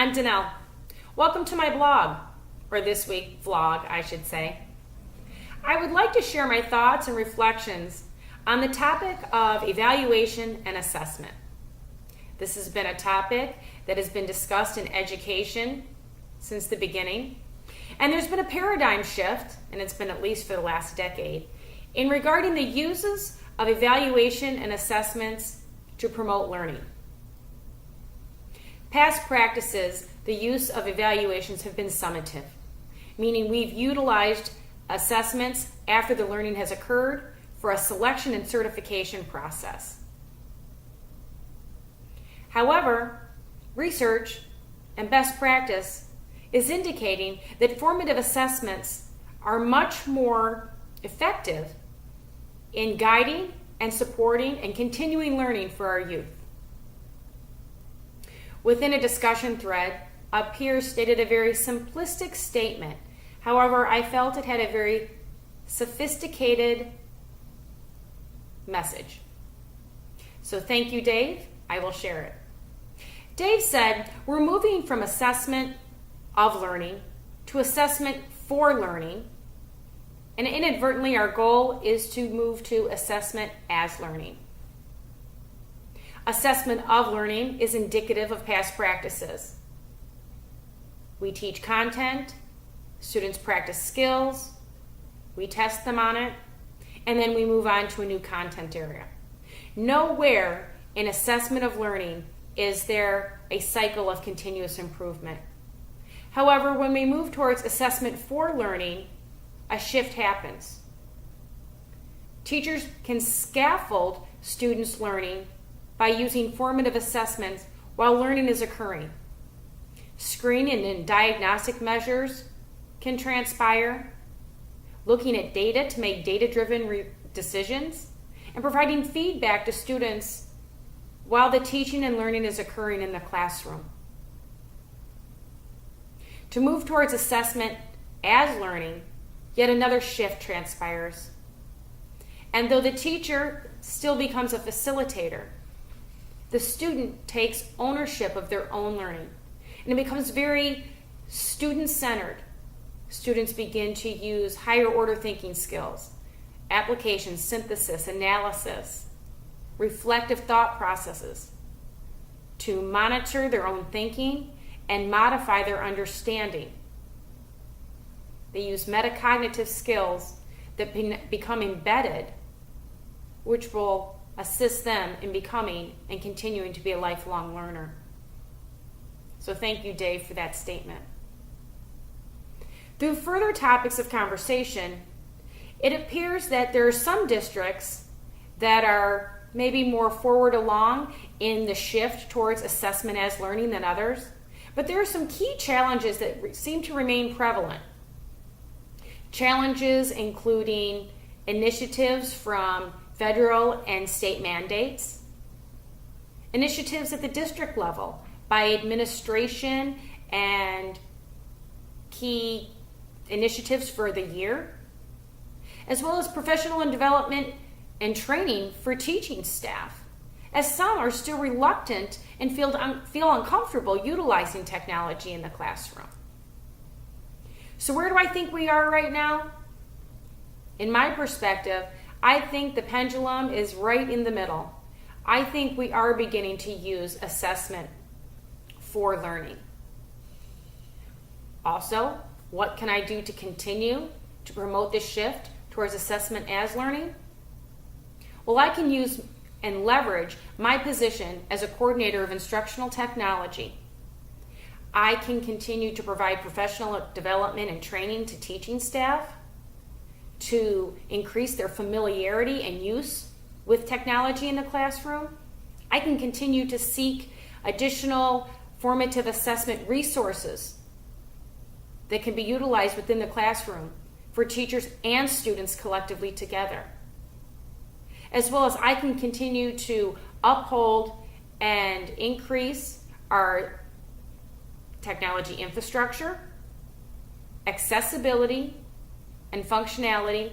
I'm Danelle. Welcome to my blog, or this week vlog, I should say. I would like to share my thoughts and reflections on the topic of evaluation and assessment. This has been a topic that has been discussed in education since the beginning, and there's been a paradigm shift, and it's been at least for the last decade, in regarding the uses of evaluation and assessments to promote learning. Past practices, the use of evaluations have been summative, meaning we've utilized assessments after the learning has occurred for a selection and certification process. However, research and best practice is indicating that formative assessments are much more effective in guiding and supporting and continuing learning for our youth. Within a discussion thread, a peer stated a very simplistic statement. However, I felt it had a very sophisticated message. So thank you, Dave. I will share it. Dave said, we're moving from assessment of learning to assessment for learning. And inadvertently, our goal is to move to assessment as learning. Assessment of learning is indicative of past practices. We teach content, students practice skills, we test them on it, and then we move on to a new content area. Nowhere in assessment of learning is there a cycle of continuous improvement. However, when we move towards assessment for learning, a shift happens. Teachers can scaffold students' learning by using formative assessments while learning is occurring. Screening and diagnostic measures can transpire, looking at data to make data-driven decisions, and providing feedback to students while the teaching and learning is occurring in the classroom. To move towards assessment as learning, yet another shift transpires. And though the teacher still becomes a facilitator, the student takes ownership of their own learning, and it becomes very student-centered. Students begin to use higher order thinking skills, application, synthesis, analysis, reflective thought processes to monitor their own thinking and modify their understanding. They use metacognitive skills that become embedded, which will assist them in becoming and continuing to be a lifelong learner. So thank you, Dave, for that statement. Through further topics of conversation, it appears that there are some districts that are maybe more forward along in the shift towards assessment as learning than others, but there are some key challenges that seem to remain prevalent. Challenges including initiatives from federal and state mandates, initiatives at the district level by administration and key initiatives for the year, as well as professional and development and training for teaching staff, as some are still reluctant and feel uncomfortable utilizing technology in the classroom. So where do I think we are right now? In my perspective, I think the pendulum is right in the middle. I think we are beginning to use assessment for learning. Also, what can I do to continue to promote this shift towards assessment as learning? Well, I can use and leverage my position as a coordinator of instructional technology. I can continue to provide professional development and training to teaching staff to increase their familiarity and use with technology in the classroom. I can continue to seek additional formative assessment resources that can be utilized within the classroom for teachers and students collectively together. As well as I can continue to uphold and increase our technology infrastructure, accessibility, and functionality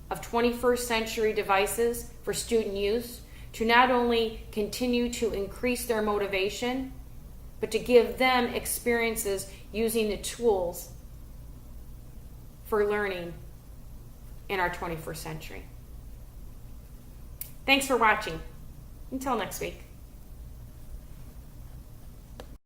of 21st century devices for student use to not only continue to increase their motivation but to give them experiences using the tools for learning in our 21st century. Thanks for watching. Until next week.